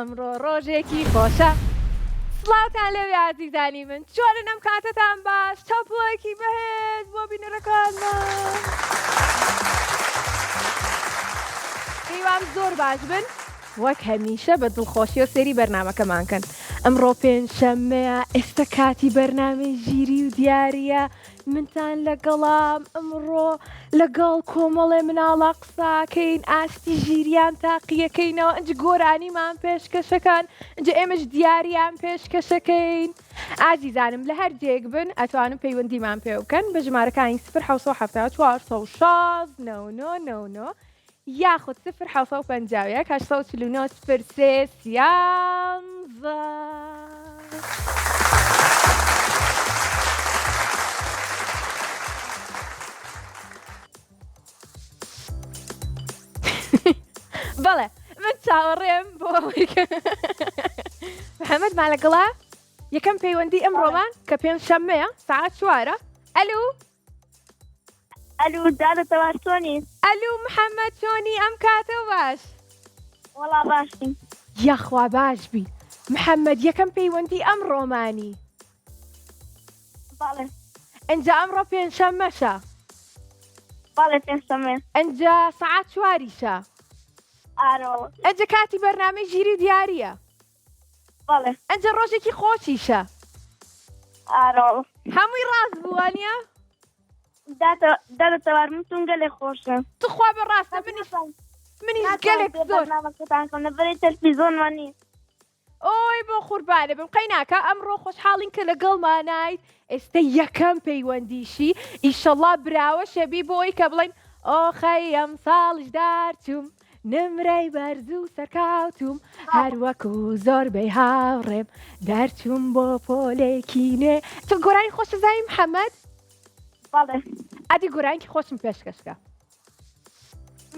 ئەمڕۆ ڕۆژێکی خۆشە. سڵاوتان لەوێ عزیزانی من، چۆنن ئەم کاتتان باش؟ چاپڵێکی بەهێز بۆ بینەرەکانمان. هیوام زۆر باش بن، وەک هەمیشە بە دڵخۆشی و سێری بەرنامەکەمانکەن. ئەمڕۆ پێنجشەممەیە، ئێستا کاتی بەرنامەی ژیری و دیارە. منتان لەگەڵام ئەمڕۆ لەگەڵ کۆمەڵێ مناڵە قساکەین، ئاستی ژیریان تاقیەکەینەوە، ئەنج گۆرانیمان پێشکەشەکەن، ئەنج ئێمەش دیاریان پێشکەشەکەین. ئازیزانم لە هەر جێک بن ئەتوانم پەیوەندیمان پێ بکەن بە ژمارەکانی 0 یاخود 0 849 0 بەڵێ من چاوەڕێم بۆ محەممەد مالەگەڵا یەکەم پەیوەندی ئەمڕۆمان کە پێنجشەممەیە ساعات 4. ئەلو دادەتەوە چۆنی؟ ئەلو محەممەد چۆنی ئەم کاتەوە باش؟ وەڵا باشی. یاخوا باش بی. محەممەد یەکەم پەیوەندی ئەمڕۆمانی. بەڵێ. ئەنجا ئەمڕۆ پێنجشەممەشە. بەڵێ پێنجشەممە. ئەنجا ساعات 4یشە. ئارۆڵە. ئەنجا کاتی بەرنامەی ژیری دیارە. بەڵێ. ئەنجا ڕۆژێکی خۆشیشە. ئارۆڵە. هەمووی ڕاست بووانە؟ دادەتەوار من چون گەلێک خۆشە. تخوا بەڕاستە منیش گەلێک زۆر لەبەرەی تەلەڤیزۆنمان نیست. ئۆی بۆ قوربانە بم قەیناکە ئەمڕۆ خۆشحاڵین کە لەگەڵمانایت. ئێستا یەکەم پەیوەندیشی ئیشەڵڵا براوە شەبی بۆی کە بڵین ئۆخەی ئەم ساڵش دارچووم، نمرەی بەرز و سەرکاوتوم، هەروەکو زۆربەی هاوڕێم دەرچووم بۆ پۆلێکی نوێ. تۆ گۆرانی خۆشە زای محەممەد؟ بەڵێ. ئەدی گۆرانکی خۆشم پێشکەشکە.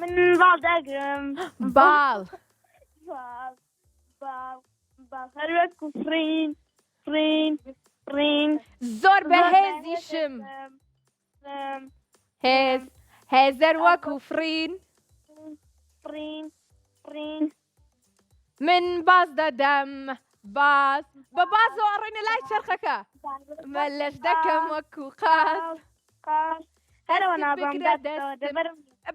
من باڵ دەگرم. باڵ. هەروەکو فرین. زۆر بەهێزیشم. هێزەر وەکو فرین. من باز دەدەم. باز بە بازەوە ڕێنە لای چرخەکە. مەلەش دەکەم وەکو قاس. هەرەوە نابم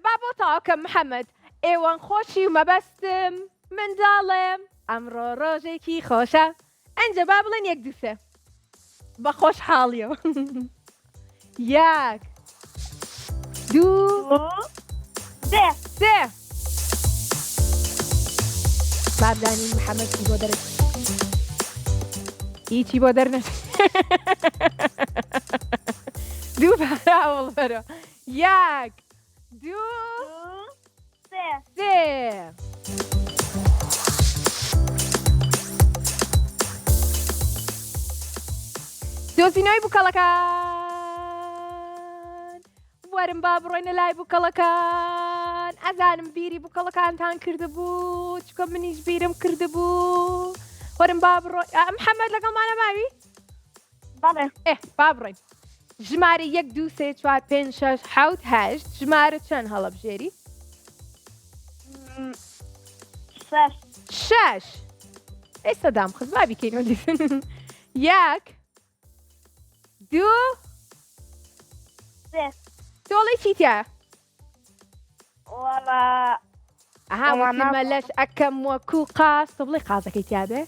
با بۆ تاوکەم محەممەد. ئێوەن خۆشی و مەبەستم منداڵێم، ئەمڕۆ ڕۆژێکی خۆشە. ئەنجە با بڵێن 1 2 3 بە خۆشحاڵیەوە. 1 2 3 بابزانین محەممەد چی بۆ دەرێت هیچی بۆ دەرنەچێت. دوو باراوڵ بەرە. 1 2 3 دۆزینەوەی بووکەڵەکان. وەرم با بڕۆینە لای بووکەڵەکان. ئەزانم بیری بووکەڵەکانتان کردبوو، چکە منیش بیرم کردبوو. وەرم با بڕۆ. محەممەد لەگەڵمانە ماوی؟ بەڵێ. با بڕۆین. ژمارە 1 2 3 4 5 6 7 8 ژمارە چەند هەڵەبژێری؟ 6. ئێستا دامخست با بیکەینەوە دیسن. 1 2 3 تۆڵی چیتە؟ وەڵا ئەها وەمە لەش ئەکەم وەکو قاس. تۆ بڵێ قازەکەی تیاابێ؟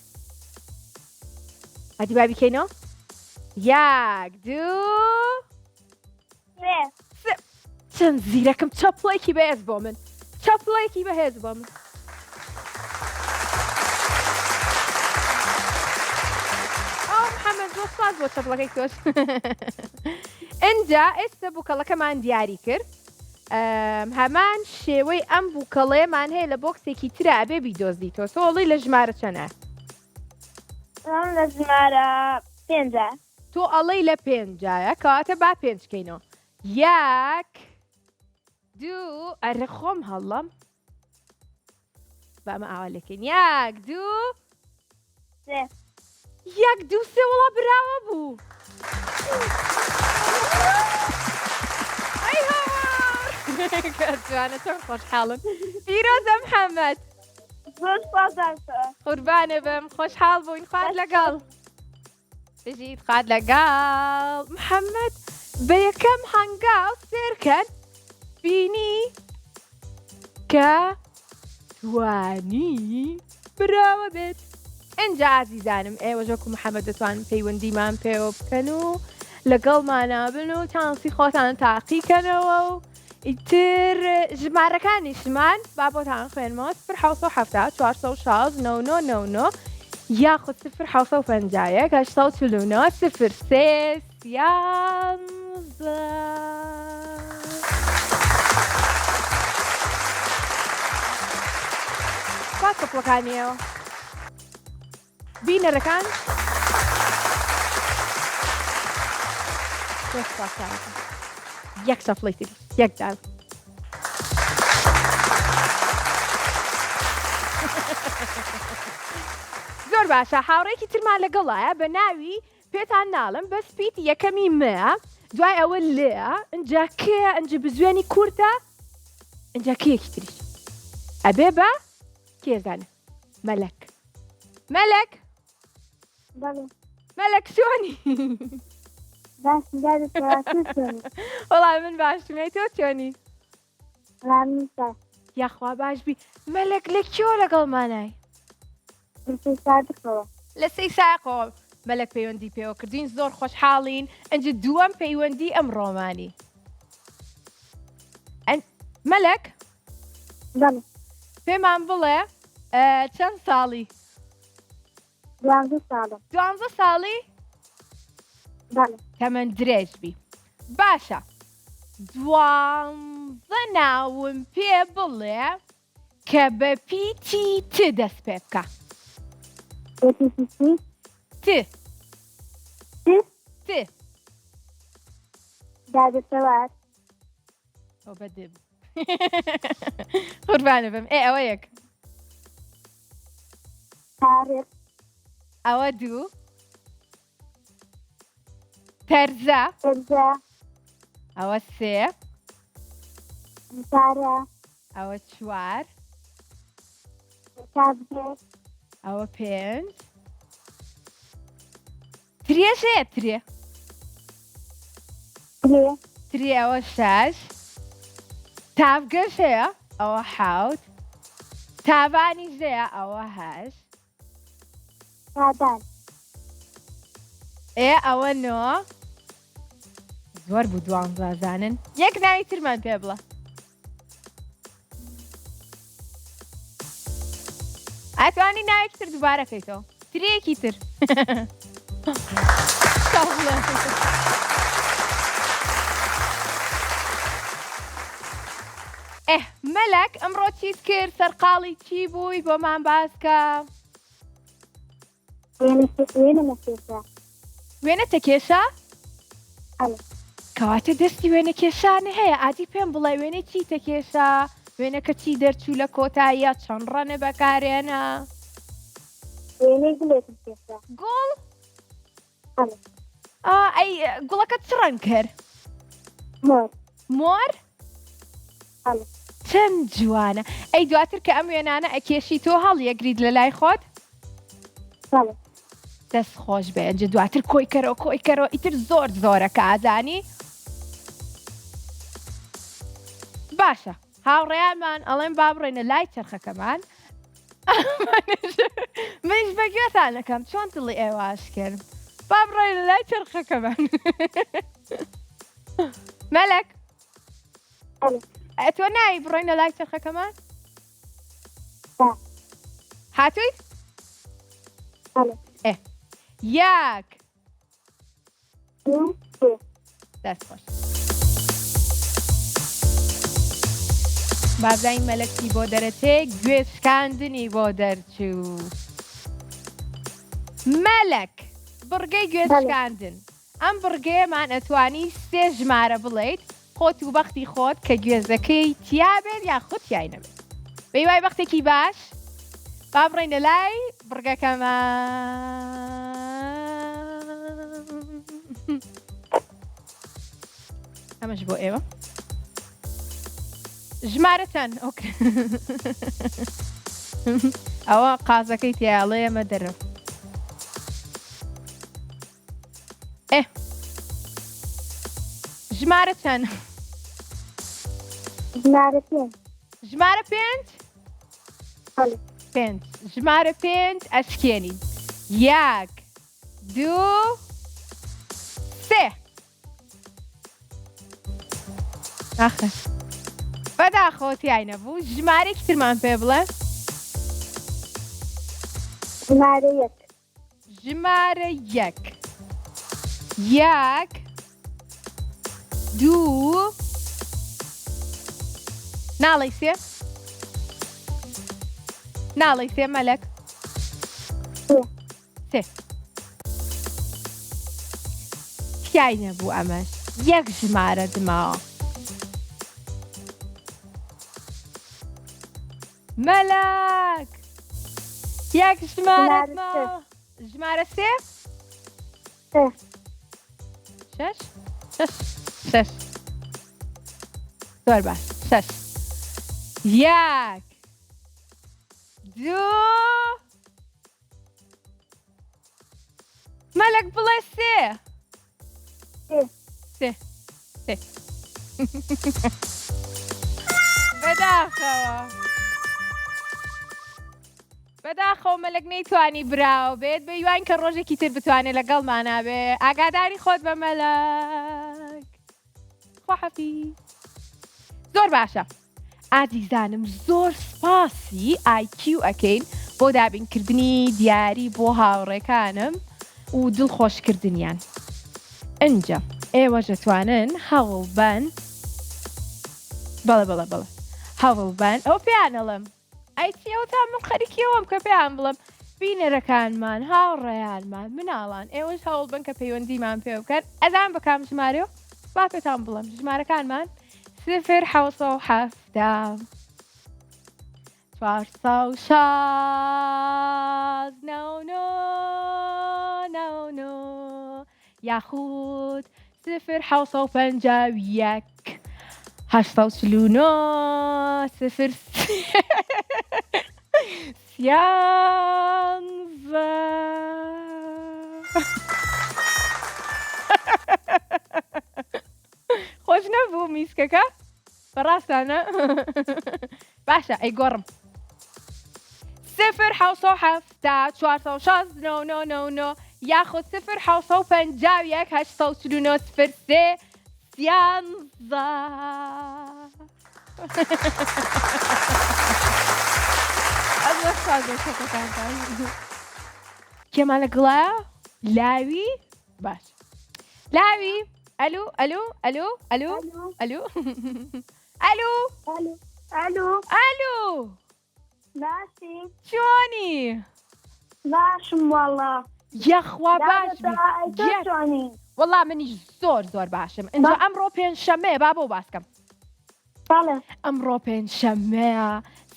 ئەدی با بیکەینەوە؟ 1 2 3 چەند زیرەکەم. چەپڵێکی بەهێز بۆ من. چەپڵێکی بەهێز بۆ من. محەممەد زۆر سپاس بۆ چەپڵەکەی تۆش. ئەنجا ئێستا بووکەڵەکەمان دیاری کرد. هەمان شێوەی ئەم بووکەڵەیەمان هەیە لە بۆکسێکی ترە ئەبێ بیدۆزیتەوە. تۆڵی لە ژمارە چەنە؟ لە ژمارە 5. تۆ ئەڵەی لە 5 کەواتە با 5 بکەینەوە. 1 2 ئەرە خۆم هەڵڵەم بەمە ئاوا لەکەین. 1 2 3 1 2 3 وڵا براوە بوو. ئەی هەوار جوانە چۆن خۆشحاڵم. پیرۆزە محەممەد. زۆر سپاسدارتە. قوربانە بم خۆشحاڵ بووین خوات لەگەڵ بژیت خوات لەگەڵ محەممەد بە یەکەم هەنگاو سێرکەن بینی کە توانی براوە بێت ئەجا ئازیزانم ئێوە ژۆک و محەممەد دەتوانن پەیوەندیمان پێوە بکەن و لەگەڵمانابن و چانسی خۆتان تاقیکەنەوە و ئیتر ژمارەکانیشمان با بۆتان خوێنمەوە 1970 416 9999 یاخود 1950 849 03 با کەپڵەکانیەوە بینەرەکان یەک سەفڵی تری یەک داو زۆر باشە هاوڕێکی ترمان لەگەڵایە بە ناوی پێتان ناڵم بە سپیت یەکەمی مەیە دوای ئەوە لێە ئەجا کێە ئەنج بزوێنی کورتە ئەجا کێیەکی تریش ئەبێ بە کێزانە مەلەک مەلەک مەلەک چۆنی وەڵام من باشمەی تۆ چۆنی یاخوا باش بی مەلەک لە کێوە لەگەڵمانای لە سەی ساقۆ مەلەک پەیوەندی پێوە کردین زۆر خۆشحاڵین ئەنج دووەم پەیوەندی ئەم ڕۆمانی مەلەک پێمان بڵێ چەند ساڵی 12 ساڵی تەمەەن درێژ بی باشە 12 ناوم پێ بڵێ کە بە پیتی ت دەست پێ بکە ت ئەو بەدێ قوربانە بم ئەوە یەک ئەوە دوو تەرزە ئەوە سێ ئەوە چوار ئەوە پێنج ترێژەیە ترێ ئەوە شەش تاڤگەشەیە ئەوە حەوت تاڤانی ژەیە ئەوە هەشت ئەوە نۆ زۆر بوو 12 زانن یەک ناوی ترمان پێ بڵە ئەتوانی ناوێکی تر دووبارەکەیتەوە ترێکی تر مەلەک ئەمڕۆ چیت کرد سەرقاڵی چی بووی بۆمان باسکە وێنە تەکێشە کەواتە دەستی وێنە کێشانە هەیە ئادی پێم بڵێ وێنە چی تەکێشە وێنەکە چی دەرچوو لە کۆتاییە چەند ڕەنە بەکارێنە گوڵ ئەی گوڵەکە چ ڕەنگ کرد مۆر چەند جوانە ئەی دواتر کە ئەم وێنانە ئەکێشی تۆ هەڵیەگریت لە لای خۆت دەست خۆش بێ ئەنجە دواتر کۆی کەرەوە ئیتر زۆر زۆرە کە ئازانی باشە هاوڕێیانمان ئەڵێن با بڕێنە لای چرخەکەمان منش بەگوێتانەکەم چۆن دڵی ئێواش کرد با بڕێنە لای چرخەکەمان مەلەک تۆ ناوی بڕێنە لای چرخەکەمان هاتووی یەک دەست خۆش بابزین مەلەکی بۆ دەرەچێ گوێشکاندنی بۆ دەرچوو مەلەک بڕگەی گوێشکاندن ئەم بڕگەیەمان ئەتوانی سێ ژمارە بڵێیت خۆت و بەختی خۆت کە گوێزەکەی تیا بێت یاخود تیای نەبێت بەی وای بەختێکی باش با بڕێنە لای بڕگەکەمان ئەمەش بۆ ئێوە ژمارەتان ئۆکێ ئەوە قازەکەی تیاڵێ ئەمە دەرە ژمارە چەند؟ ژمارە 5 ژمارە 5 ئەشکێنین 1 2 3 ئاخر بەداخەوەتیای نەبوو ژمارێکی ترمان پێ بڵێ ژمارە 1 1 2 ناڵی سێ ناڵی سێ مەلەک سێ تیای نەبوو ئەمەش یەک ژمارە دماوە مەلەک یەک ژمارە دماوە ژمارە سێ شەش شەش شەش زۆر باش شەش یەک دوو مەلەک بڵێ سێ سێ سێ بەداخەوە مەلەک نەیتوانی براو بێت بە یوان کە ڕۆژێکی تر بتوانێت لەگەڵمانە بێ ئاگاداری خۆت بە مەلەک خواحەفیز زۆر باشە ئازیزانم زۆر سپاسی IQ ئەکەین بۆ دابینکردنی دیاری بۆ هاوڕێکانم و دڵخۆشکردنیان ئەنجە ئێوە دەتوانن هەوڵ بن بەڵێ هەوڵ بن ئەو پێیانەڵم ئایتیەوەتان من خەریکیەوەم کە پێیان بڵم بینەرەکانمان هاوڕێیانمان مناڵان ئێوەش هەوڵ بن کە پەیوەندیمان پێ بکەن ئەدان بەکام ژمارەوە با پێتان بڵم ژمارەکانمان 0 حوسە و هەفتە 400 99 یاخود 0 حوسە و 51 849 0 خۆش نەبوو میسکەکە بەڕاستانە باشە ئەی گۆڕم 0 حوسە و هەفتە 469 یاخود 0 حوسە و 51 849 0 3 11 کێمانە گڵایە لاوی باش لاوی ئەلو ئەلو ئەلو ئەلو ئەلو ئەلو ئەلو ئەلو باشی چۆنی باشم وەڵا یەخوا باش چۆنی وەڵا منیش زۆر باشم ئەنجا ئەمڕۆ پێنجشەممەیە با بۆ باسکەم ئەمڕۆ پێنجشەممەیە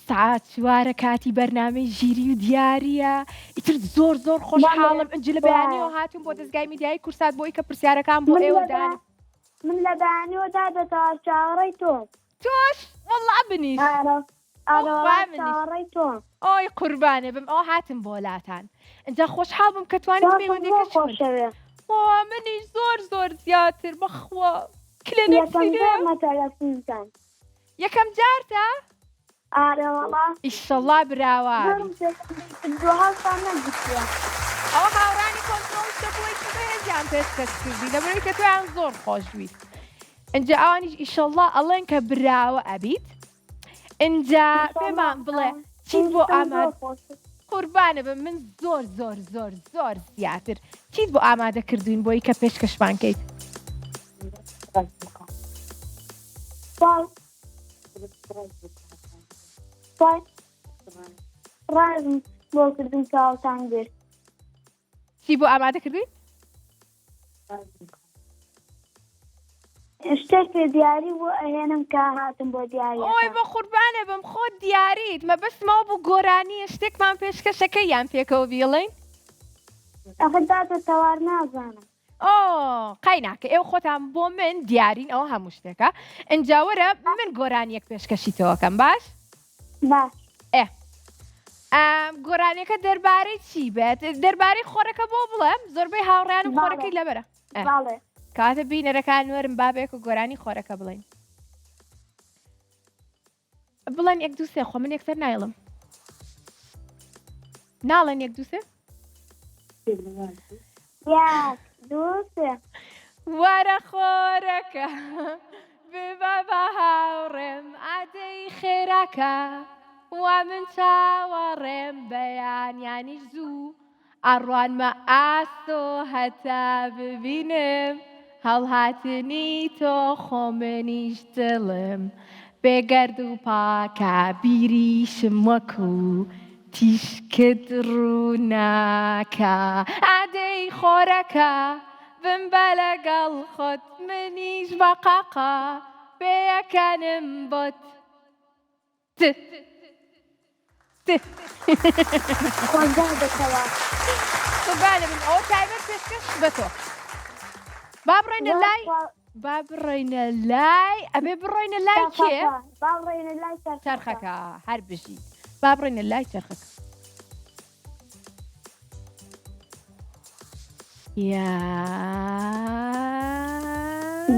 سعات 4 کاتی بەرنامەی ژیری و دیاریە ئیتر زۆر خۆشحاڵم ئەنج لە بەیانیەوە هاتووم بۆ دەستگای میدیای کورسات بۆی کە پرسیارەکان بۆ ئێوەدان من لە بەیانیەوەدا دەتەوە چاوەڕێی تۆش وەڵا بنیش چاوەڕێی تۆ ئۆی قوربانێ بم ئەوە هاتم بۆ لاتان ئەنجا خۆشحاڵ بم کە توانیت پەیوەندیەکە خۆشەوێ منیش زۆر زیاتر بەخوا کلێنەکەمەتەلەفونتان یەکەم جارتە؟ ئارە وەڵا ئیشەڵڵا براوان ئەوە هاوڕانی کۆنترۆڵ بۆیکی بەهێزیان پێشکەش کردی دەبێت کە تۆیان زۆر خۆشویست ئەنجا ئەوانیش ئیشەڵڵا ئەڵێن کە براوە ئەبیت ئەنجا پێمان بڵێ چیت بۆ ئاماد قوربانە بم من زۆر زیاتر چیت بۆ ئامادە کردوین بۆی کە پێشکەشمان کەیت ڕازم بۆ کردن کاوتان گرت چی بۆ ئامادە کردوین؟ شتێک دیاری بۆ ئەهێنم کە هاتم بۆ دیاری ئۆی بە قوربانە بم خۆت دیاریت مەبەستمەوە بوو گۆرانیە شتێکمان پێشکەشەکەی یان پێکەوە بیڵێن ئەخداتە تەوار نازانم قای ناکە ئێوە خۆتان بۆ من دیارین ئەوە هەموو شتێکە ئەنجاوەرە من گۆرانیەک پێشکەشیتەوەکەم باش؟ باش گۆرانیەکە دەربارەی چی بێت دەربارەی خۆرەکە بۆ بڵێم زۆربەی هاوڕێیانم باڵێ. خۆرەکەی لەبەرە باڵێ کاتە بینەرەکان وەرم بابێک و گۆرانی خۆرەکە بڵێن بڵێن یەک دووسێ خۆ من یەکسەر نایڵم ناڵێن یەک دووسێ یەک دوو سێ وەرە خۆرەکە ببە بە هاوڕێم ئادەی خێراکە وا من چاوەڕێم بەیانیانیش زوو ئەڕوانمە ئاستۆ هەتا ببینم هەڵهاتنی تۆ خۆ منیش دڵم بێگەرد و پاکە بیریشم وەکو تیشکت ڕووناکە ئادەی خۆرەکە بمبە لەگەڵ خۆت منیش بە قاقا بێیەکەنم بۆت خۆزگە دەکەوە قوربانە بم ئەوە تایبەت پێشکەش بە تۆ با بڕۆینە لای با بڕۆینە لای ئەبێ بڕۆینە لای کێ باڵێنە لای چرخەکە هەر بژی با بڕۆینە لای چرخەکە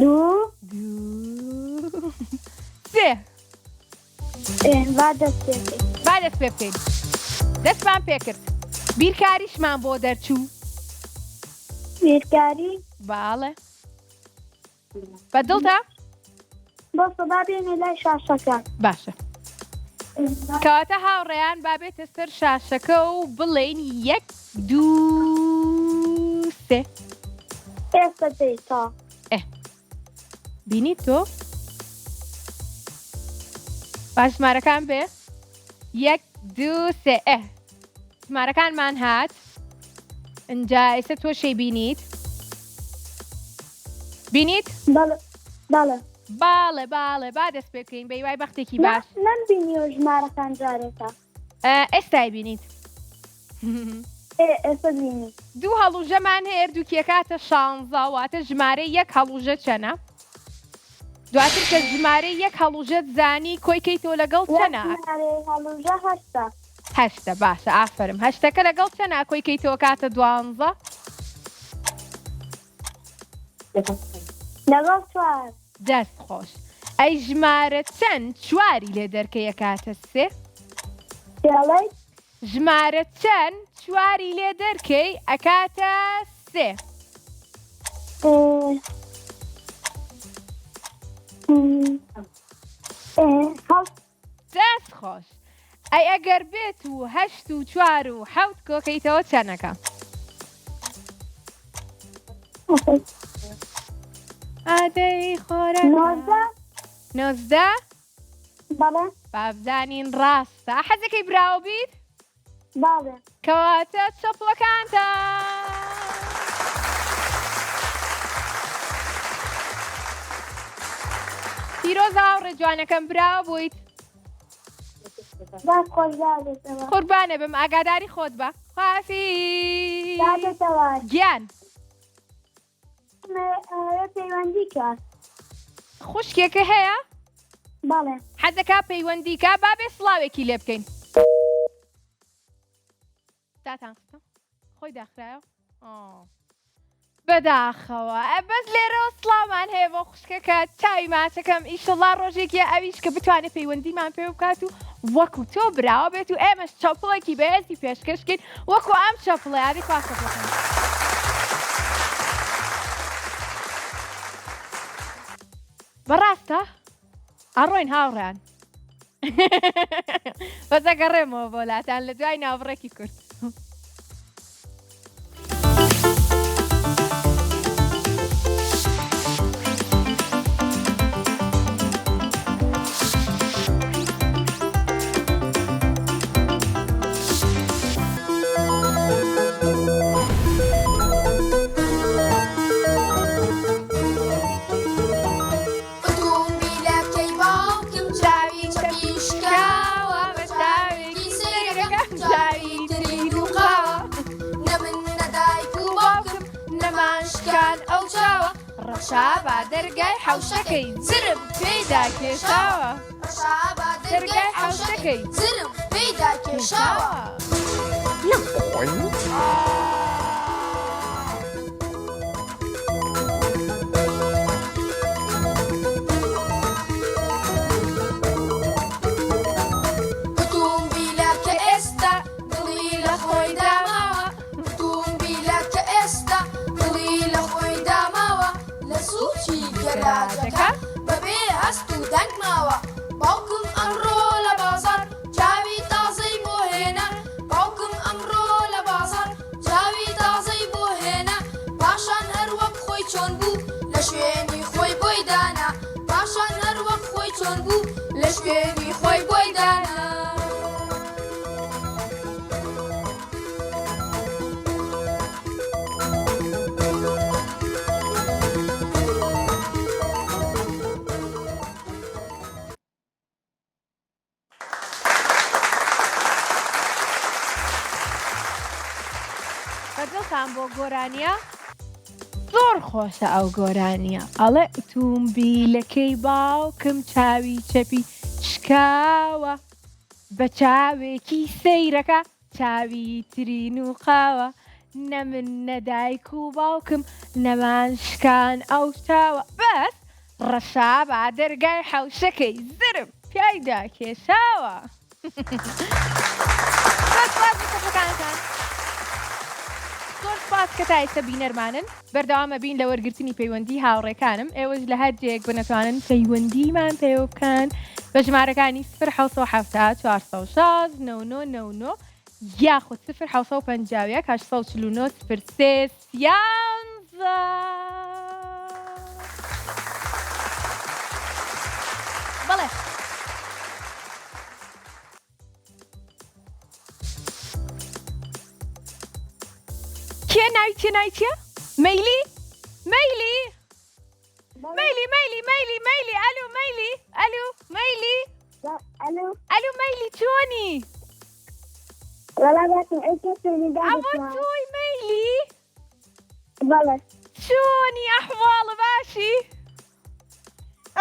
دوو دوو سێ با دەست پێ با دەست پێ بکەین دەستمان پێکرد بیرکاریشمان بۆ دەرچوو بیرکاری باڵێ بەدڵتە بۆستە با بێنێ لای شاشەکە باشە کەواتە هاوڕێیان بابێتە سەر شاشەکە و بڵێن یەک دوو سێ ئێستا دەیتا بینی تۆ باش ژمارەکان بێ یەک دوو سێ ژمارەکانمان هات ئەنجا ئێستا تۆ شەی بینیت بینیت بەڵێ بەڵێ باڵێ باڵێ با دەست پێ بکەین بە هیوای بەختێکی باش نەمبینیوە ژمارەکان جارێکە ئێستای بینیت ئێستا بینی دوو هەڵوژەمان هەیە دووکیەکاتە 16 واتە ژمارەی یەک هەڵوژە چەنە دواتر کە ژمارەی یەک هەڵوژەت زانی کۆیکەی تۆ لەگەڵ چەنە هەڵوژە هەشتا هەشتە باشە ئافرم هەشتەکە لەگەڵ چەنە کۆیکەی تۆ کاتە 12 لەگەڵ چوار دەست خۆش ئەی ژمارە چەند چواری لێ دەرکەیە کاتە سێ پێڵەی ژمارە چەند چواری لێ دەرکەی ئەکاتە سێ دەست خۆش ئەی ئەگەر بێت و هەشت و چوار و حەوت کۆکەیتەوە چەنەکە ئادەی خۆرە نۆزدە بەڵێ بابزانین ڕاستە حەزەکەی براوە بیت باڵێ کەواتە چەپڵەکانتە پیرۆز هاوڕێ جوانەکەم براوە بوویت دەست خۆش دادێتەوە قوربانە بم ئاگاداری خۆت بە خوافی دادێتەوە گیان پەیوەندی کات خوشکێکە هەیە بەڵێ حەزەکە پەیوەندیکە با بێ سڵاوێکی لێ بکەین داتان قستە خۆی داخرایە بەداخەوە بەس لێرەوە سڵاومان هەیە بۆ خوشکەکە چاوی ماچەکەم ئیشەڵا ڕۆژێکی ئەویش کە بتوانێت پەیوەندیمان پێ بکات و وەکو تۆ براوە بێت و ئێمەش چەپڵێکی بەهێزی پێشکەشکەین وەکو ئەم چەپڵە یادی خواسەپڵەکەن بەڕاستە ئەڕۆین هاوڕێیان بەزەگەڕێمەوە بۆ لاتان لە دوای ناوڕێکی کورد ڕەشابە دەرگای حەوشەکەی زرم پێدا کێشاوە ڕەشابە دەرگای حەوشەکەی زرم پێدا تیایدا کێشاوە ئۆتۆمبیلە کە ئێستا دڵی لە خۆی داماوە ئۆتۆمبیلە کە ئێستا دڵی لە خۆی داماوە لە سووچی گەراجەکە بەبێ هەست و دەنگ ماوە باوکم ئەمڕۆ لە بازار چاوی تازەی بۆ هێنا باوکم ئەمڕۆ لە بازار چاوی تازەی بۆ هێنا پاشان هەروەک خۆی چۆن بوو لە شوێنی خۆی بۆی دانا پاشان هەروەک خۆی چۆن بوو لە شوێنی خۆی بۆی دانا بەدڵتان بۆ گۆرانیە زۆر خۆشە ئەو گۆرانیە ئەڵێ ئۆتۆمبیلەکەی باوکم چاوی چەپی شکاوە بە چاوێکی سەیرەکە چاوی ترین و قاوە نە من نەدایک و باوکم نەمان شکان ئەو چاوە بەس ڕەشا با دەرگای حەوشەکەی زرم پیایدا کێشاوە زۆر سپاس کە تا ئێستا بینەرمانن بەردەوامە بین لە وەرگرتنی پەیوەندی هاوڕێکانم ئێوەش لە هەر جێک بنەتوانن پەیوەندیمان پێوە بکەن بە ژمارەکانی 1970 406 9999 یاخود 1950 849 03 13 بەڵێ کێ ناوی چێ ناوی چیە؟ مەیلی؟ مەیلی؟ مەیلی مەیلی مەیلی مەیلی ئەلو مەیلی ئەلو مەیلی ئەلو ئەلو مەیلی چۆنی؟ وەڵا باشم ئەی کەسێنی ئەوە تۆی مەیلی؟ بەڵێ چۆنی ئەحواڵە باشی؟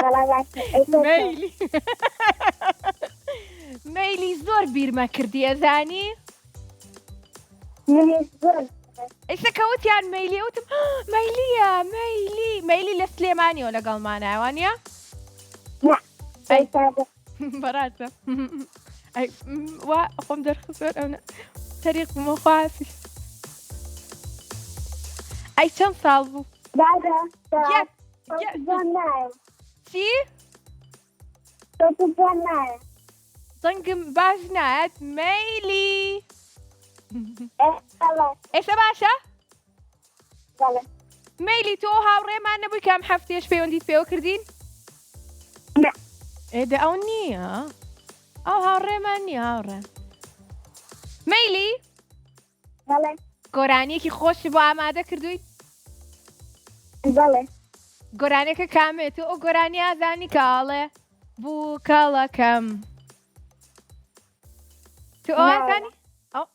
وەڵا باشم ئەی مەیلی مەیلی زۆر بیرمە کردی ئەزانی؟ منیش زۆر ئێستا کەوتیان مەیلی وتم مەیلیە مەیلی مەیلی لە سلێمانیەوە لەگەڵمانە وانە؟ ئەی سادە بەڕاتە وا خۆم دەرخستۆر ئەو تەریق بمەخوافی ئەی چەند ساڵ بوو؟ دادا یەک جوان نایە چی؟ تۆ جوان نایە زەنگم باش نایەت مەیلی بەڵێ ئێستا باشە؟ بەڵێ مەیلی تۆ هاوڕێمان نەبووی کام هەفتێش پەیوەندیت پێوە کردین؟ نە ئێدە ئەو نییە ئەو هاوڕێمان نییە هاوڕێ مەیلی بەڵێ گۆرانیەکی خۆشی بۆ ئامادە کردووی؟ بەڵێ گۆرانێکە کامێت و ئەو گۆرانی ئازانی کاڵێ بوو کاڵەکەم تو ئەو ئازانی؟ ئەو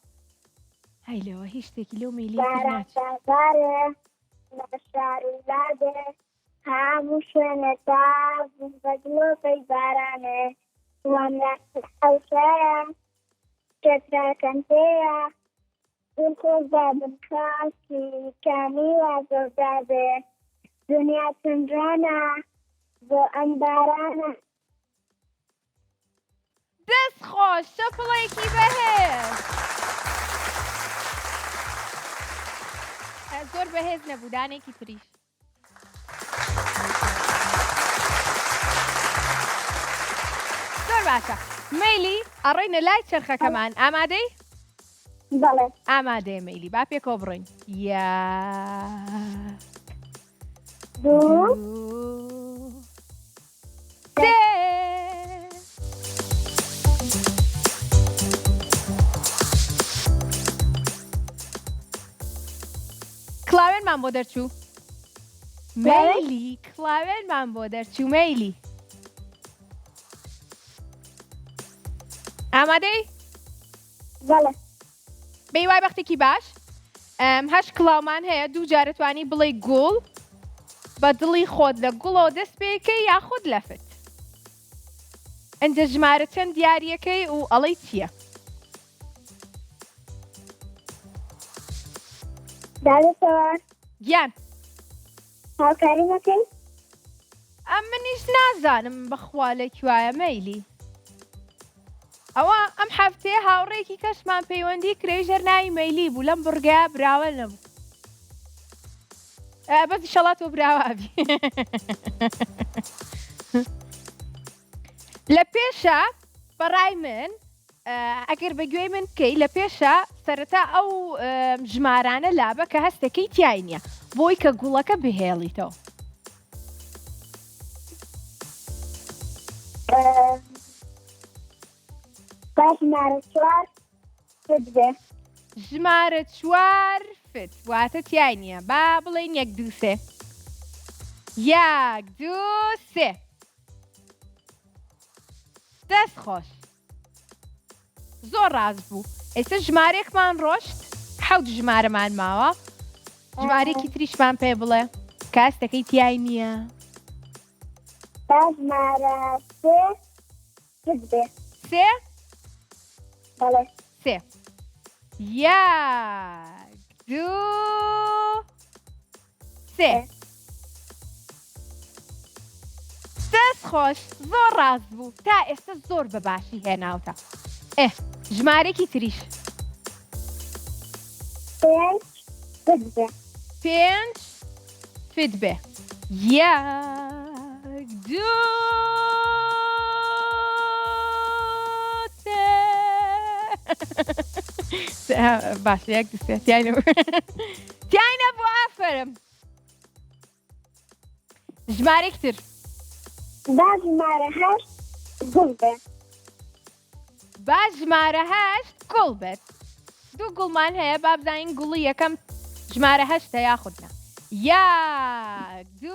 هەی لەوە هیچ شتێکی لەو مەیلی بارە لە شارولادێ هەموو شوێنە تا بەگلۆپەی بارانێ وام لە حەوشەیە کێتراکەم پێیە دڵخۆش بابم کاسی کامی وازۆدابێ دنیا چندرانە بۆ ئەم بارانە دەست خۆش شەپڵێکی بەهێز زۆر بەهێز نەبوودانێکی تریش زۆر باشە مەیلی ئەڕۆینە لای چرخەکەمان ئامادەی؟ بەڵێ ئامادەیە مەیلی با پێکەوە بڕۆین دوو سێ کلاوێنمان بۆ دەرچوو مەیلی کلاوێنمان بۆ دەرچوو مەیلی ئامادەی؟ بەڵێ بەیوای بەختێکی باش هەشت کڵاومان هەیە دوو جارە توانی بڵێ گوڵ بە دڵی خۆت لە گوڵەوە دەست پێکەی یاخود لەفت ئەنجە ژمارە چەند دیارەکەی و ئەڵەی چییە دانشەوە گیان هاوکاری مەکەین ئەم منیش نازانم بەخوا لەکوایە مەیلی ئەوە ئەم هەفتەیە هاوڕێکی کەسمان پەیوەندی کرێژەر ناوی مەیلی بوو لەم بڕگەیە براوە نەبوو بەس ئیشەڵا تۆ براوابی لە پێشە بەڕای من ئەگەر بەگوێی من بکەی لە پێشە سەرەتا ئەو ژمارانە لابە کە هەستەکەی تیای نییە بۆی کە گوڵەکە بهێڵیتەوە باش ژمارە 4 فت بێ ژمارە 4 فت واتە تیای نییە با بڵێن 1 2 3 1 2 3 دەست خۆش زۆر ڕاست بوو ئێستا ژمارێکمان ڕۆشت حەوت ژمارەمان ماوە ژمارێکی تریشمان پێ بڵێ کاستەکەی تیای نییە باش ژمارە 3 فت بێ سێ بەڵێ سێ 1 2 3 دەست خۆش زۆر ڕاست بوو تا ئێستا زۆر بەباشی هێناوتە ژمارێکی تریش 5 فت بێ 5 فت بێ 1 2 3 باش 1 2 3 تیای نەبوو ئافرم ژمارێک تر باش ژمارە 8 گوڵ بێ باش ژمارە 8 گوڵ بێت دوو گوڵمان هەیە با بزانین گوڵی یەکەم ژمارە 8 یاخودنا 1 2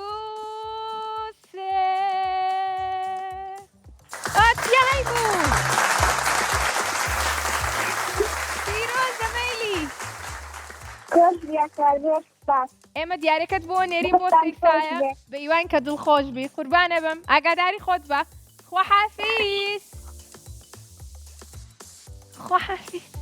3 تیای بوو پیرۆزە مەیلی کۆش بیاکاربێت باش ئێمە دیارەکەت بۆ نێری بۆ سیسایە بە ئیوان کە دڵخۆش بی قوربانە بم ئاگاداری خۆت بە خواحافیز خواحافیز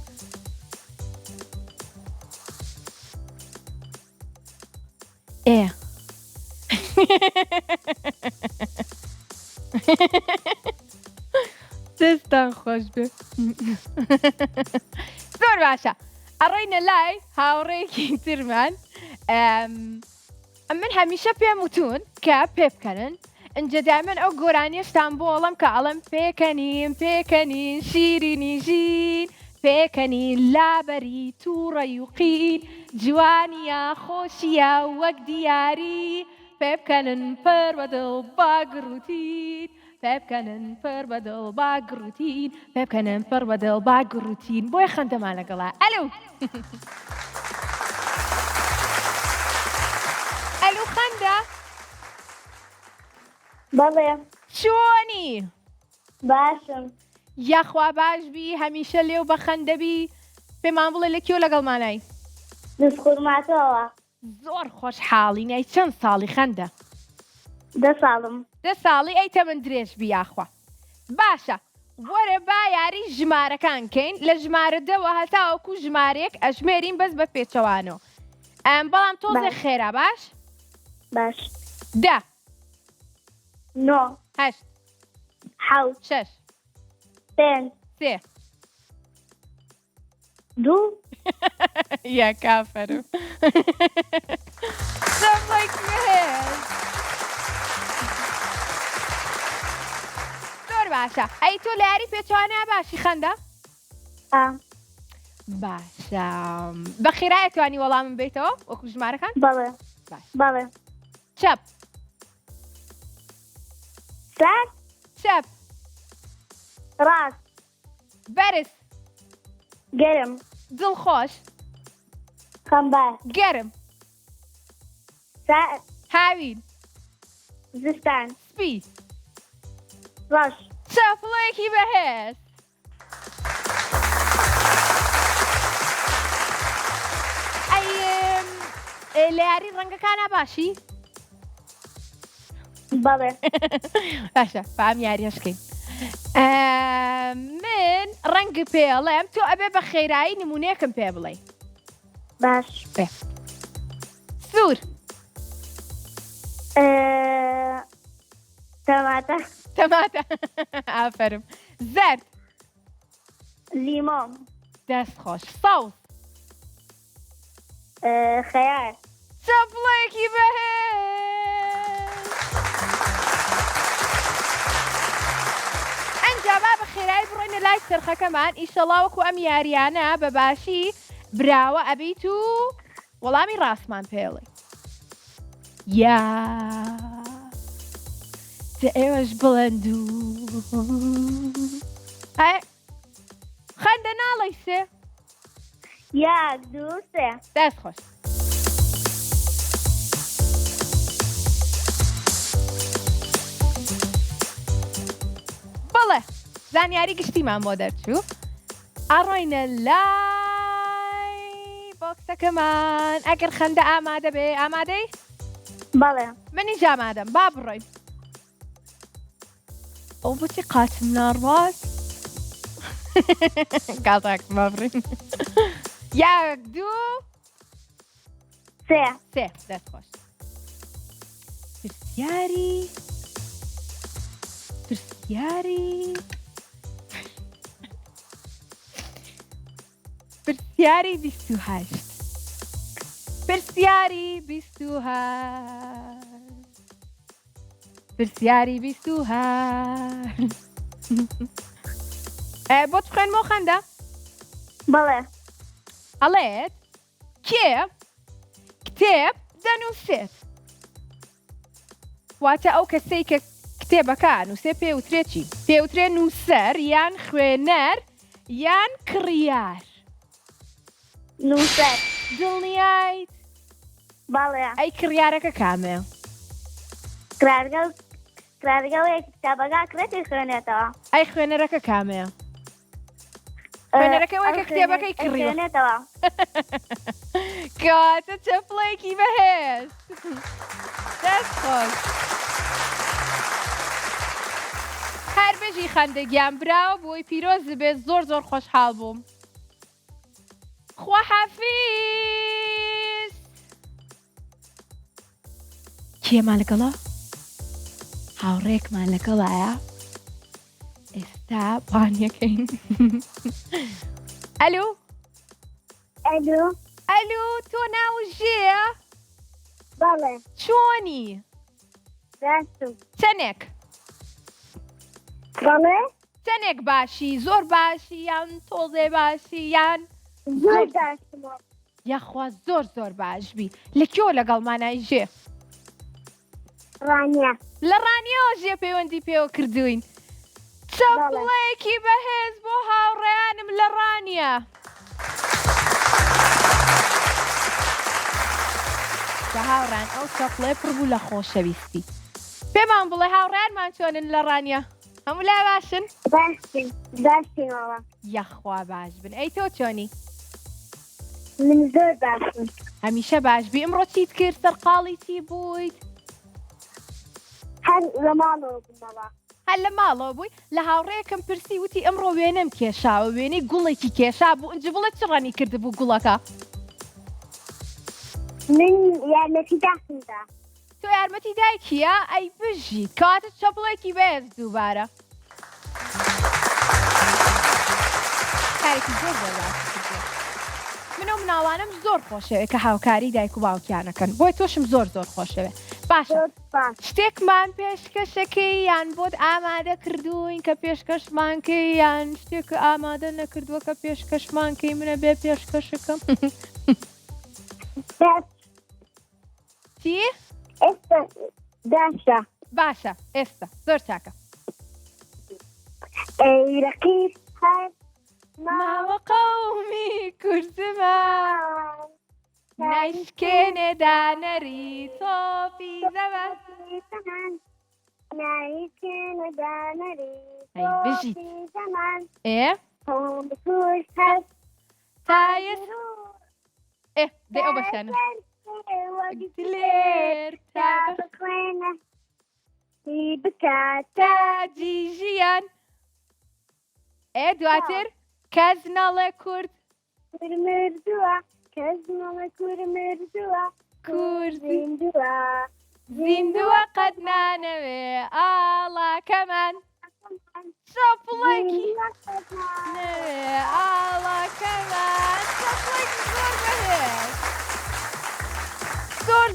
دەستان خۆش بێ زۆر باشە ئەڕۆینە لای هاوڕێکی ترمان من هەمیشە پێم وتون کە پێ بکەن ئەنجە دامن ئەو گۆرانیشتان بۆ ئەڵم کە ئەڵم پێکەنین شیرینی ژین پێکەنین لابەری تووڕە و قین جوانیە خۆشیە وەک دیاری پێ بکەنن پەر بەدڵ باگڕوتین پێ بکەنن پەر بەدڵ باگڕوتین پێ بکەنن پەر بەدڵ باگڕوتین بۆی خەندەمان لەگەڵا ئەلو ئەلو خەندە بەڵێ چۆنی باشم یاخوا باشبی هەمیشە لێو بە خەندەبی پێمان بڵێ لە کێو لەگەڵمانای دەستخورماتەوە زۆر خۆشحاڵی نای چەند ساڵی خەندە 10 ساڵم 10 ساڵی ئەیتە من درێژ بیاخوا باشە وەرە با یاری ژمارەکان کەین لە ژمارە دەوە هەتاوەکو ژمارێک ئەژمێرین بەس بە پێچەوانەوە بەڵام تۆزێ خێرا باش باش 10 9 8 حوت 6 5 3 2 يا كافر سمك مهز زۆر باشە ئەی تۆ لە یاری پێچوانە باشی خەندە باشە بەخێرا توانی وەڵامم بیتەوە وەکو ژمارەکان بەڵێ بەڵێ چەپ سەر چەپ ڕاست بەرز گەرم دڵخۆش خەمبار گەرم سەر هاوین زستان سپی ڕەش چەپڵێکی بەهێز لە یاری ڕەنگەکانە باشی بەڵێ باشە بەم یاریەشکەین من ڕەنگە پێڵێم تۆ ئەبێ بە خێرایی نمونەیەکم پێ بڵێ باش سوور تەماتە تەماتە ئافرم زەرد لیمۆ دەست خۆش ساوس خەیار چەپڵێکی بەهێز ئەنجا با بە خێرایی بڕۆینە لای سەرخەکەمان ئیشەڵا وەکو ئەم یاریانە بەباشی براوە ئەبیت و وەڵامی ڕاستمان پێڵێ یا ئێوەش بڵند و خەندە ناڵی سێ یەک دوو سێ دەست خۆش بەڵێ زانیاری گشتیمان بۆ دەرچوو ئاڕۆینە لای بۆکسەکەمان ئەگەر خەندە ئامادە بێ ئامادەی بەڵێ منیش ئامادەم با بڕۆین ئەو بۆچی قاچم ناڕواست کاتاکم با بڕین یەک دوو سێ سێ دەست خۆش پرسیاری پرسیاری 28 پرسیاری 28 پرسیاری 28 بۆت بخوێنمەوە خەندە بەڵێ ئەڵێت کێ کتێب دەنووسێت واتە ئەو کەسەی کە کتێبەکە نووسێ پێوترێت چی پێوترێ نووسەر یان خوێنەر یان کڕیار نووسەر دڵنیایت بەڵێ ئەی کڕیارەکە کامێ کرارگەڵێک کتابەکە کرێتی خوێنێتەوە ئەی خوێنەرەکە کامێ خوێنەرەکە وەکە کتێبەکەی کڕیوە خوێنێتەوە کاتە چەپڵێکی بەهێز دەست خۆش هەر بەژی خەندەگیان براوە بۆی پیرۆز بێ زۆر زۆر خۆشحاڵ بووم خواحافیز کێمان لەگەڵە هاوڕێکمان لەگەڵایە ئێستا بانیەکەین ئەلو ئەلو تۆ ناو ژێە بەڵێ چۆنی ڕاستم چەنێک بەڵێ چەنێک باشی زۆر باشی یان تۆزێ باشی یان زۆر داشتمەوە یاخوا زۆر زۆر باشبی لەکێوە لەگەڵمانای ژێ ڕانیە لە ڕانیەوە ژێ پەیوەندی پێوە کردوین چەپڵێکی بەهێز بۆ هاوڕێیانم لە ڕانیە بە هاوڕان ئەو چەپڵێ پڕبوو لە خۆشەویستی پێمان بڵێ هاوڕێیانمان چۆنن لە ڕانیە هەموو لای باشن داشتینەوە یەخوا باش بن ئەی تۆ چۆنی من زۆر باشم هەمیشە باشبی ئەمڕۆ چیت کرد سەرقاڵی چی بوویت هەر لە ماڵەوە بوومەوە هەر لە ماڵەوە بووی لە هاوڕێیەکەم پرسی وتی ئەمڕۆ وێنەم کێشاوە وێنەی گوڵێکی کێشا بوو ئەنج بڵێ چ ڕەنی کردبوو گوڵەکە من یارمەتی داخمدا تۆ یارمەتی دایکیە ئەی بژی کاتت چەپڵێکی بەهێز دووبارە کارێکی زۆر زۆر باش کردووە منەو مناڵانم زۆر خۆشەوێ کە هاوکاری دایک و باوکیانەکەن بۆی تۆشم زۆر زۆر خۆشەوێ باشە شتێکمان پێشکەشەکەی یان بۆت ئامادە کردوین کە پێشکەشمانکەی یان شتێک ئامادە نەکردووە کە پێشکەشمانکەی منە بێ پێشکەشەکەم چی؟ ئێستا داشە باشە ئێستا زۆر چاکە ڕقیب هەر ماوە قەومی کوردمان نایشکێنێ دانەری تۆپی زەوە نایکێنە دانەری ئەی بژیت زەمان ئێ هەم بکوش هەست تایس ئێ دێ ئەو بەشانە لێر تا بخوێنە هی بکات تاجی ژیان ئێ دواتر کەس نەڵێ کورد مردووە کەس نەڵە کوور مردووە کورسی زیندووە زیندووە قەت نانەوێ ئاڵا کەمان چاپڵێکی نەوێ ئاڵا کەمان چاپڵێکی زۆر بەهێز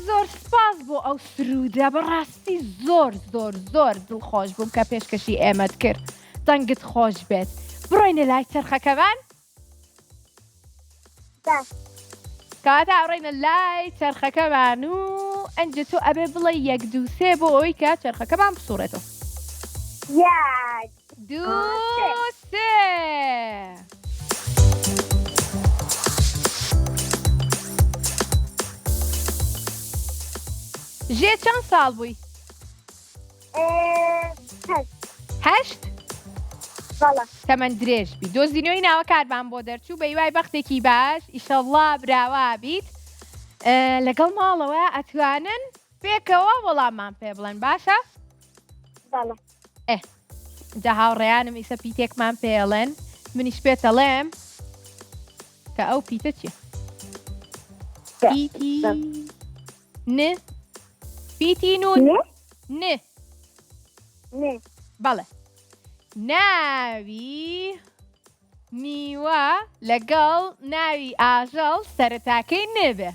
زۆر سپاس بۆ ئەو سرودە بەڕاستی زۆر دڵخۆش بووم کە پێشکەشی ئێمەت کرد دەنگت خۆش بێت بڕۆینە لای چرخەکەمان کاتە ئەڕۆینە لای چرخەکەمان و ئەنجە تۆ ئەبێ بڵێ 1 2 3 بۆ ئەوەی کە چرخەکەمان بسوڕێتەوە 1 2 3 ژێ چەند ساڵ بووی؟ 8 بەڵە تەمەەن درێژ بی دۆزینەوەی ناوە کارمان بۆ دەرچوو بە هیوای بەختێکی باش ئیشەڵڵا براوا بیت لەگەڵ ماڵەوە ئەتوانن پێکەوە وەڵاممان پێ بڵێن باشە؟ بەڵە جا هاوڕێیانم ئیسە پیتێکمان پێڵێن منیش پێتەڵێم کە ئەو پیتە چیە؟ پیتی ن پیتی نون ن بەڵێ ناوی میوە لەگەڵ ناوی ئاژەڵ سەرەتاکەی نەبێ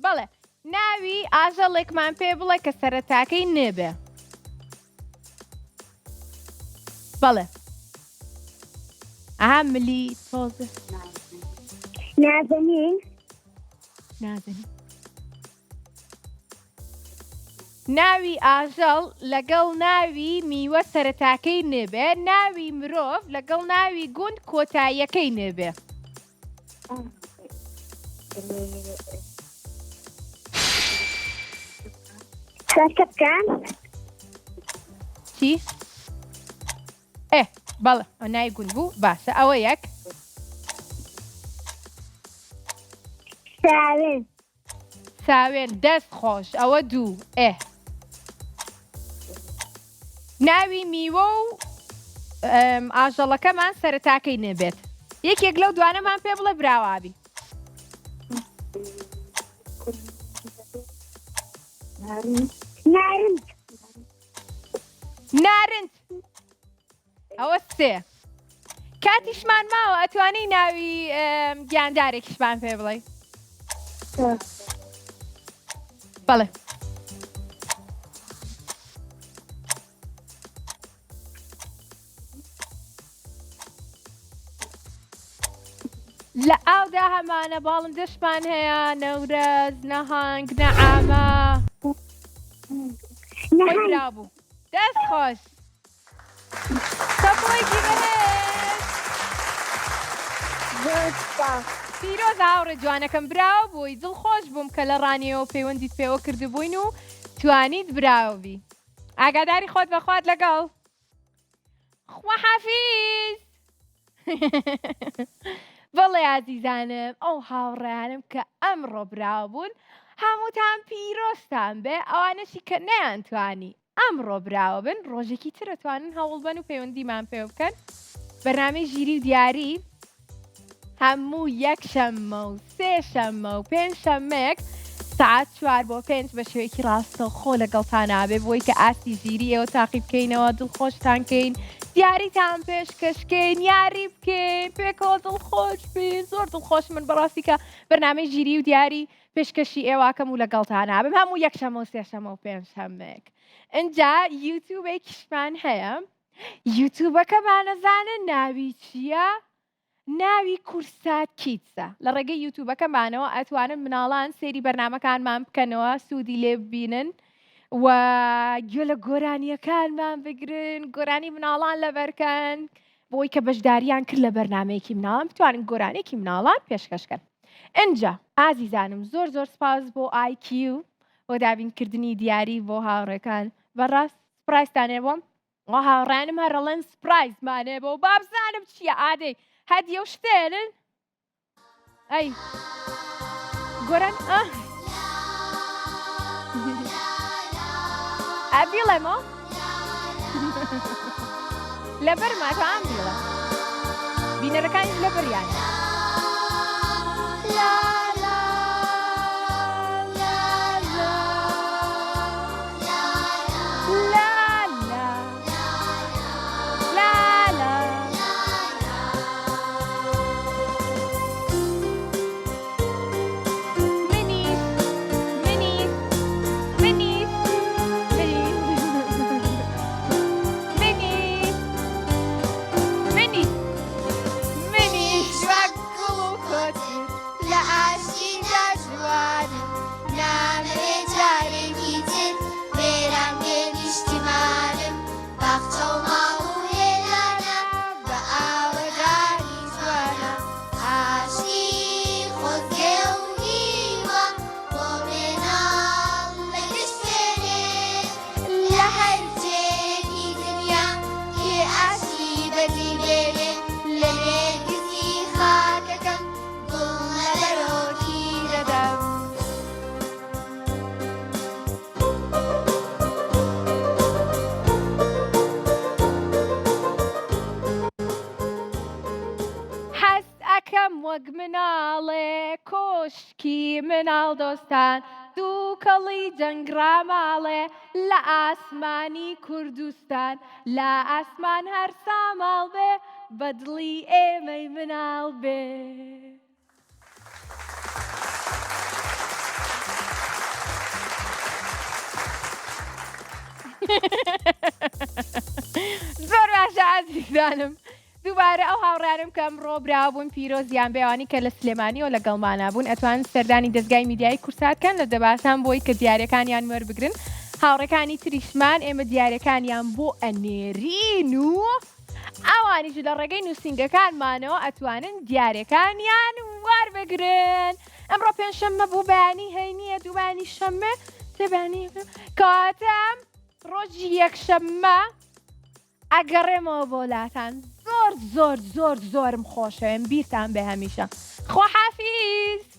بەڵێ ناوی ئاژەڵێکمان پێ بڵێ کە سەرەتاکەی نەبێ بەڵێ ئەها ملی تۆزە نازەنین نازەنی ناوی ئاژەڵ لەگەڵ ناوی میوە سەرەتاکەی نەبێ ناوی مرۆڤ لەگەڵ ناوی گوند کۆتاییەکەی نەبێ چارکە بکەن چی؟ بەڵێ ئەو ناوی گوند بوو باشە ئەوە یەک ساوێن دەست خۆش ئەوە 2 ناوی میوە و ئاژەڵەکەمان سەرەتاکەی نەبێت یەکێک لەو دوانەمان پێ بڵێ براوابی نارنج ئەوە 3 کاتیشمان ماوە ئەتوانەی ناوی گیاندارێکیشمان پێ بڵێ بەڵێ لە ئاودا هەمانە باڵندەشمان هەیە نەورەز نەهانگ نەعامە برابوو دەست خۆش سەپۆیکی بەهێز پیرۆز هاوڕێ جوانەکەم براوە بووی دڵخۆش بووم کە لە ڕانیەوە پەیوەندیت پێوە کردبووین و توانیت براوبی ئاگاداری خۆت بەخوات لەگەڵ خوا حافیز بەڵێ ئازیزانم ئەو هاوڕێیانم کە ئەمڕۆ براو بوون هەمووتان پیرۆستان بێ ئەوانەشی کە نەیانتوانی ئەمڕۆ براوە بن ڕۆژێکی تر ئەتوانن هەوڵ بن و پەیوەندیمان پێ بکەن بەرنامەی ژیری و دیاری هەموو 1 شەممە و 3 شەممە و 5 شەممەیەک سعات 4 بۆ 5 بە شێوەیەکی ڕاستەوخۆ لەگەڵتانابێ بۆی کە ئاستی ژیری ئێوە تاقی بکەینەوە دڵخۆشتانکەین دیاریتان پێشکەشکەین یاری بکەین پێکەوە دڵخۆش بین زۆر دڵخۆش من بەڕاستی کە بەرنامەی ژیری و دیاری پێشکەشی ئێواکەم و لەگەڵتانابم هەموو 1 شەمە و 3 شەمە و 5 شەممەیەک ئەنجا یوتیوبێکیشمان هەیە یوتیوبەکەمان نەزانن ناوی چییە؟ ناوی کورسات کیتسە لە ڕێگەی یوتیوبەکەمانەوە ئەتوانن مناڵان سێری بەرنامەکانمان بکەنەوە سوودی لێ ببینن و گوێ لە گۆرانیەکانمان بگرن گۆرانی مناڵان لەبەرکەن بۆی کە بەشداریان کرد لە بەرنامەیەکی مناڵان بتوانن گۆرانێکی مناڵان پێشکەشکەن ئەنجا ئازیزانم زۆر سپاس بۆ IQ بۆ دابینکردنی دیاری بۆ هاوڕێکان بەڕاست سپرایزتانێ بۆم هاوڕێنم هەرەڵێن سپرایزمانێ بۆ بابزانم چییە ئادەی هەدیە و شتێنن ئەی گۆران ئەبیڵێمەوە لەبەر ماتوان بیڵە بینەرەکانیش لەبەریان تایبەتی بێنێ لە نێرگسی خاکەکەم گوڵ لەبەرۆکی دەدەم. حەز ئەکەم وەک مناڵێ کۆشکی مناڵ دۆستان دوو کەڵی جەنگراماڵێ لە ئاسمانی کوردستان لە ئاسمان هەر ساماڵ بێ بەدڵی ئێمەی مناڵ بێ. زۆر باشە عەزیزانم. دووبارە ئەو هاوڕانم کە ئەمڕۆ براوبوون پیرۆزیان بێوانی کە لە سلێمانیەوە لەگەڵمانە بوون ئەتوانن سەردانی دەستگای میدیای کورساتکەن لە دەباسان بۆی کە دیارەکانیان وەربگرن. هاوڕەکانی تریشمان ئێمە دیارەکانیان بۆ ئەنێرین و ئەوانیش لە ڕێگەی نووسینگەکانمانەوە ئەتوانن دیارەکانیان وەربگرن. ئەمڕۆ پێنجشەممە بوو بەیانی هەینیە دووبانی شەممە سێبانی کاتەم ڕۆژی یەکشەممە ئەگەڕێمەوە بۆ لاتان. زۆر زۆر زۆر زۆرم خۆشەوێن بیرتان بێ هەمیشە. خواحافیز.